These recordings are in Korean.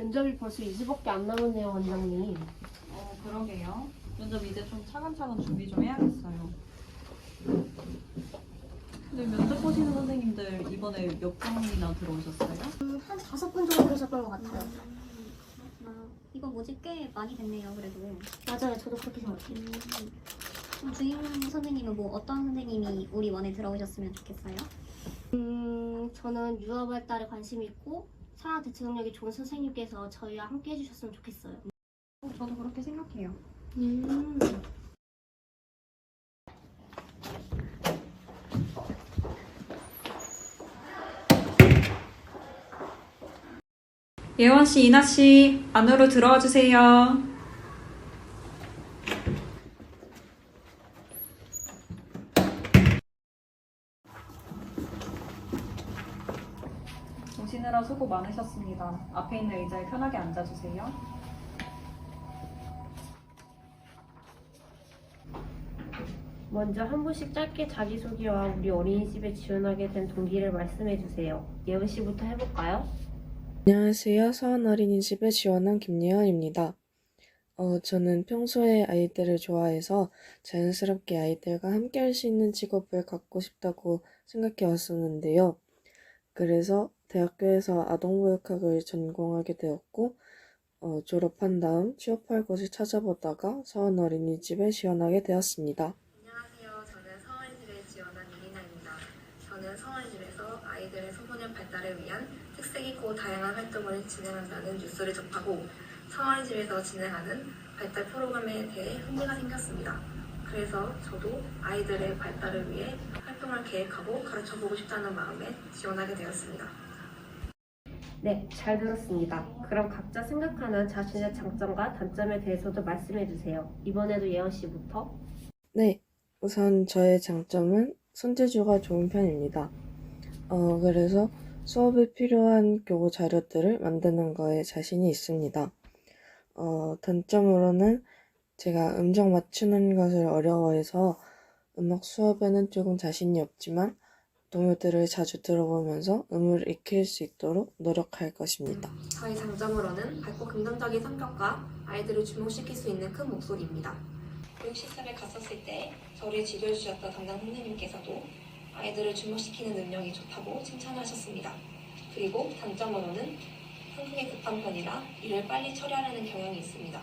면접이 벌써 2주밖에 안 남았네요, 원장님. 그러게요. 면접 이제 좀 차근차근 준비 좀 해야겠어요. 근데 면접 보시는 선생님들 이번에 몇 분이나 들어오셨어요? 한 5분 정도 그러셨던 것 같아요. 이거 뭐지? 꽤 많이 됐네요, 그래도. 맞아요, 저도 그렇게 생각해요. 주임 선생님은 뭐 어떤 선생님이 우리 원에 들어오셨으면 좋겠어요? 저는 유아 발달에 관심이 있고 사람 대처 능력이 좋은 선생님께서 저희와 함께 해주셨으면 좋겠어요. 저도 그렇게 생각해요. 예원 씨, 이나 씨, 안으로 들어와 주세요. 오시느라 수고 많으셨습니다. 앞에 있는 의자에 편하게 앉아주세요. 먼저 한 분씩 짧게 자기소개와 우리 어린이집에 지원하게 된 동기를 말씀해주세요. 예은 씨부터 해볼까요? 안녕하세요. 서원 어린이집에 지원한 김예원입니다. 저는 평소에 아이들을 좋아해서 자연스럽게 아이들과 함께 할 수 있는 직업을 갖고 싶다고 생각해 왔었는데요. 그래서 대학교에서 아동보육학을 전공하게 되었고, 졸업한 다음 취업할 곳을 찾아보다가 서원 어린이집에 지원하게 되었습니다. 안녕하세요. 저는 서원이집에 지원한 이리나입니다. 저는 서원이집에서 아이들의 소소년 발달을 위한 특색 있고 다양한 활동을 진행한다는 뉴스를 접하고 서원이집에서 진행하는 발달 프로그램에 대해 흥미가 생겼습니다. 그래서 저도 아이들의 발달을 위해 활동을 계획하고 가르쳐보고 싶다는 마음에 지원하게 되었습니다. 네, 잘 들었습니다. 그럼 각자 생각하는 자신의 장점과 단점에 대해서도 말씀해주세요. 이번에도 예은 씨부터. 네, 우선 저의 장점은 손재주가 좋은 편입니다. 그래서 수업에 필요한 교구 자료들을 만드는 거에 자신이 있습니다. 단점으로는 제가 음정 맞추는 것을 어려워해서 음악 수업에는 조금 자신이 없지만 동요들을 자주 들어보면서 음을 익힐 수 있도록 노력할 것입니다. 저의 장점으로는 밝고 긍정적인 성격과 아이들을 주목시킬 수 있는 큰 목소리입니다. 교육시설에 갔었을 때 저를 지도해 주셨던 담당 선생님께서도 아이들을 주목시키는 능력이 좋다고 칭찬하셨습니다. 그리고 단점으로는 성격이 급한 편이라 일을 빨리 처리하려는 경향이 있습니다.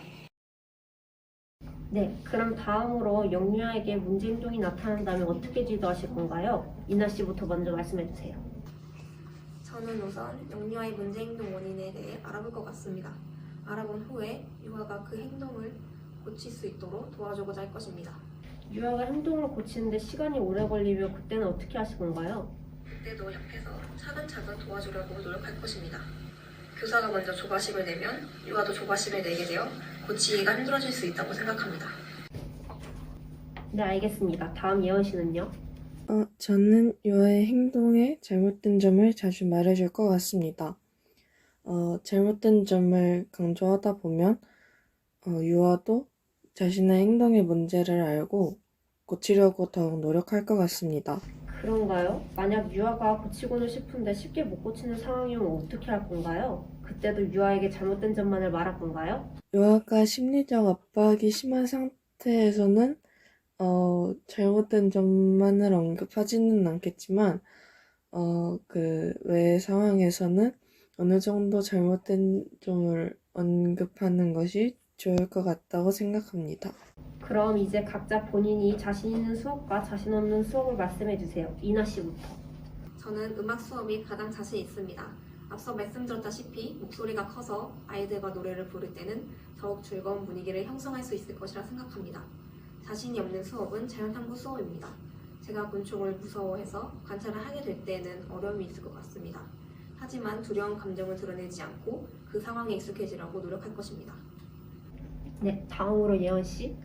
네, 그럼 다음으로 영유아에게 문제 행동이 나타난다면 어떻게 지도하실 건가요? 이나 씨부터 먼저 말씀해주세요. 저는 우선 영유아의 문제 행동 원인에 대해 알아볼 것 같습니다. 알아본 후에 유아가 그 행동을 고칠 수 있도록 도와주고자 할 것입니다. 유아가 행동을 고치는데 시간이 오래 걸리면 그때는 어떻게 하실 건가요? 그때도 옆에서 차근차근 도와주려고 노력할 것입니다. 교사가 먼저 조바심을 내면 유아도 조바심을 내게 되어 고치기가 힘들어질 수 있다고 생각합니다. 네, 알겠습니다. 다음 예은 씨는요? 저는 유아의 행동에 잘못된 점을 자주 말해줄 것 같습니다. 잘못된 점을 강조하다 보면 유아도 자신의 행동의 문제를 알고 고치려고 더욱 노력할 것 같습니다. 그런가요? 만약 유아가 고치고는 싶은데 쉽게 못 고치는 상황이면 어떻게 할 건가요? 그때도 유아에게 잘못된 점만을 말할 건가요? 유아가 심리적 압박이 심한 상태에서는 잘못된 점만을 언급하지는 않겠지만 그 외의 상황에서는 어느 정도 잘못된 점을 언급하는 것이 좋을 것 같다고 생각합니다. 그럼 이제 각자 본인이 자신 있는 수업과 자신 없는 수업을 말씀해주세요. 이나 씨부터. 저는 음악 수업이 가장 자신 있습니다. 앞서 말씀드렸다시피 목소리가 커서 아이들과 노래를 부를 때는 더욱 즐거운 분위기를 형성할 수 있을 것이라 생각합니다. 자신이 없는 수업은 자연탐구 수업입니다. 제가 곤충을 무서워해서 관찰을 하게 될 때는 어려움이 있을 것 같습니다. 하지만 두려운 감정을 드러내지 않고 그 상황에 익숙해지려고 노력할 것입니다. 네, 다음으로 예은 씨.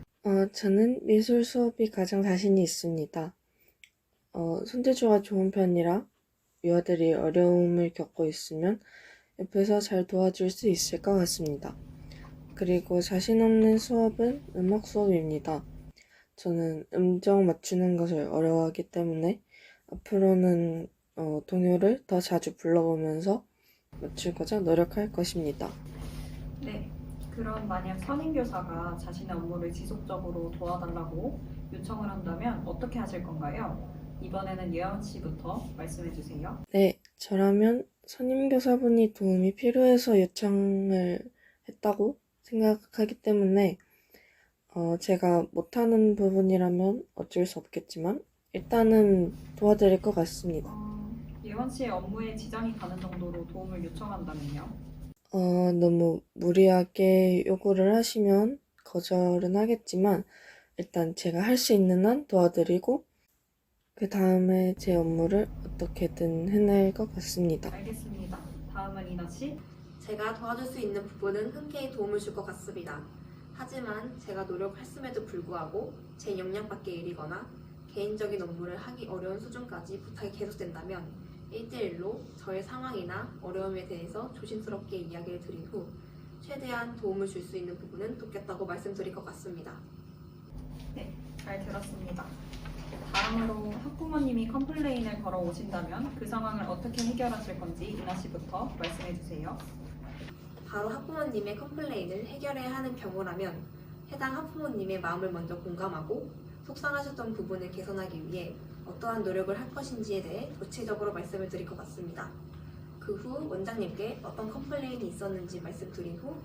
저는 미술 수업이 가장 자신이 있습니다. 손재주가 좋은 편이라 유아들이 어려움을 겪고 있으면 옆에서 잘 도와줄 수 있을 것 같습니다. 그리고 자신 없는 수업은 음악 수업입니다. 저는 음정 맞추는 것을 어려워하기 때문에 앞으로는 동요를 더 자주 불러보면서 맞추고자 노력할 것입니다. 네. 그럼 만약 선임교사가 자신의 업무를 지속적으로 도와달라고 요청을 한다면 어떻게 하실 건가요? 이번에는 예원 씨부터 말씀해 주세요. 네, 저라면 선임교사분이 도움이 필요해서 요청을 했다고 생각하기 때문에 제가 못하는 부분이라면 어쩔 수 없겠지만 일단은 도와드릴 것 같습니다. 예원 씨의 업무에 지장이 가는 정도로 도움을 요청한다면요? 너무 무리하게 요구를 하시면 거절은 하겠지만 일단 제가 할 수 있는 한 도와드리고 그 다음에 제 업무를 어떻게든 해낼 것 같습니다. 알겠습니다. 다음은 이나 씨. 제가 도와줄 수 있는 부분은 흔쾌히 도움을 줄 것 같습니다. 하지만 제가 노력했음에도 불구하고 제 역량 밖의 일이거나 개인적인 업무를 하기 어려운 수준까지 부탁이 계속된다면 1대1로 저의 상황이나 어려움에 대해서 조심스럽게 이야기를 드린 후 최대한 도움을 줄 수 있는 부분은 돕겠다고 말씀드릴 것 같습니다. 네, 잘 들었습니다. 다음으로 학부모님이 컴플레인을 걸어오신다면 그 상황을 어떻게 해결하실 건지 이나 씨부터 말씀해 주세요. 바로 학부모님의 컴플레인을 해결해야 하는 경우라면 해당 학부모님의 마음을 먼저 공감하고 속상하셨던 부분을 개선하기 위해 어떠한 노력을 할 것인지에 대해 구체적으로 말씀을 드릴 것 같습니다. 그 후 원장님께 어떤 컴플레인이 있었는지 말씀드린 후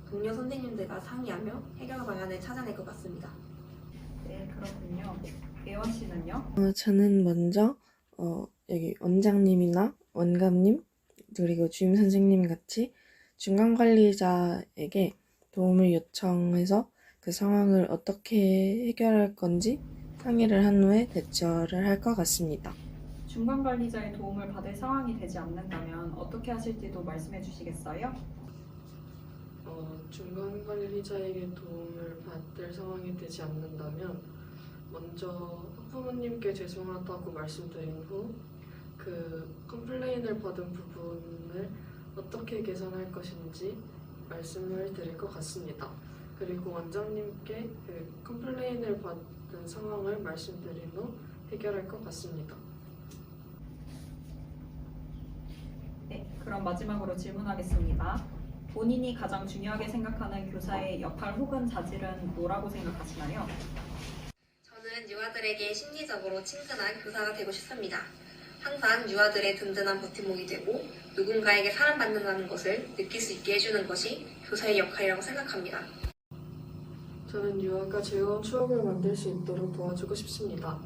동료 선생님들과 상의하며 해결 방안을 찾아낼 것 같습니다. 네, 그렇군요. 예원 씨는요? 저는 먼저 여기 원장님이나 원감님 그리고 주임 선생님 같이 중간 관리자에게 도움을 요청해서 그 상황을 어떻게 해결할 건지 상의를 한 후에 대처를 할 것 같습니다. 중간 관리자의 도움을 받을 상황이 되지 않는다면 어떻게 하실지도 말씀해 주시겠어요? 중간 관리자에게 도움을 받을 상황이 되지 않는다면 먼저 학부모님께 죄송하다고 말씀드린 후 그 컴플레인을 받은 부분을 어떻게 개선할 것인지 말씀을 드릴 것 같습니다. 그리고 원장님께 그 컴플레인을 받은 상황을 말씀드린 후 해결할 것 같습니다. 네, 그럼 마지막으로 질문하겠습니다. 본인이 가장 중요하게 생각하는 교사의 역할 혹은 자질은 뭐라고 생각하시나요? 저는 유아들에게 심리적으로 친근한 교사가 되고 싶습니다. 항상 유아들의 든든한 버팀목이 되고 누군가에게 사랑받는다는 것을 느낄 수 있게 해주는 것이 교사의 역할이라고 생각합니다. 저는 유아가 즐거운 추억을 만들 수 있도록 도와주고 싶습니다.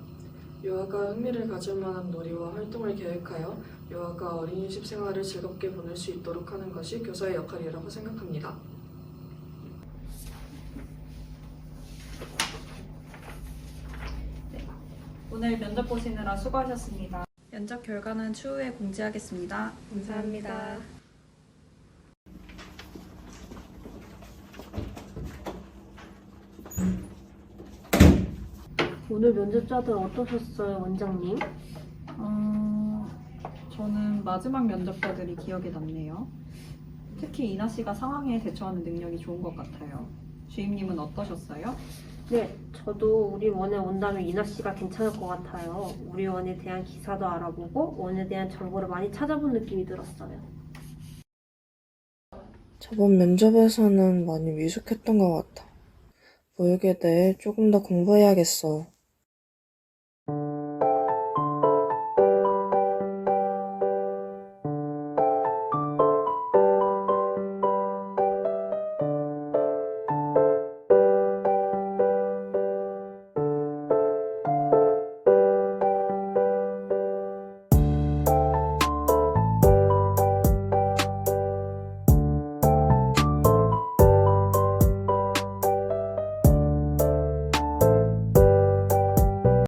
유아가 흥미를 가질 만한 놀이와 활동을 계획하여 유아가 어린이집 생활을 즐겁게 보낼 수 있도록 하는 것이 교사의 역할이라고 생각합니다. 오늘 면접 보시느라 수고하셨습니다. 면접 결과는 추후에 공지하겠습니다. 감사합니다. 오늘 면접자들 어떠셨어요, 원장님? 저는 마지막 면접자들이 기억에 남네요. 특히 이나 씨가 상황에 대처하는 능력이 좋은 것 같아요. 주임님은 어떠셨어요? 네, 저도 우리 원에 온다면 이나 씨가 괜찮을 것 같아요. 우리 원에 대한 기사도 알아보고 원에 대한 정보를 많이 찾아본 느낌이 들었어요. 저번 면접에서는 많이 미숙했던 것 같아. 보육에 대해 조금 더 공부해야겠어.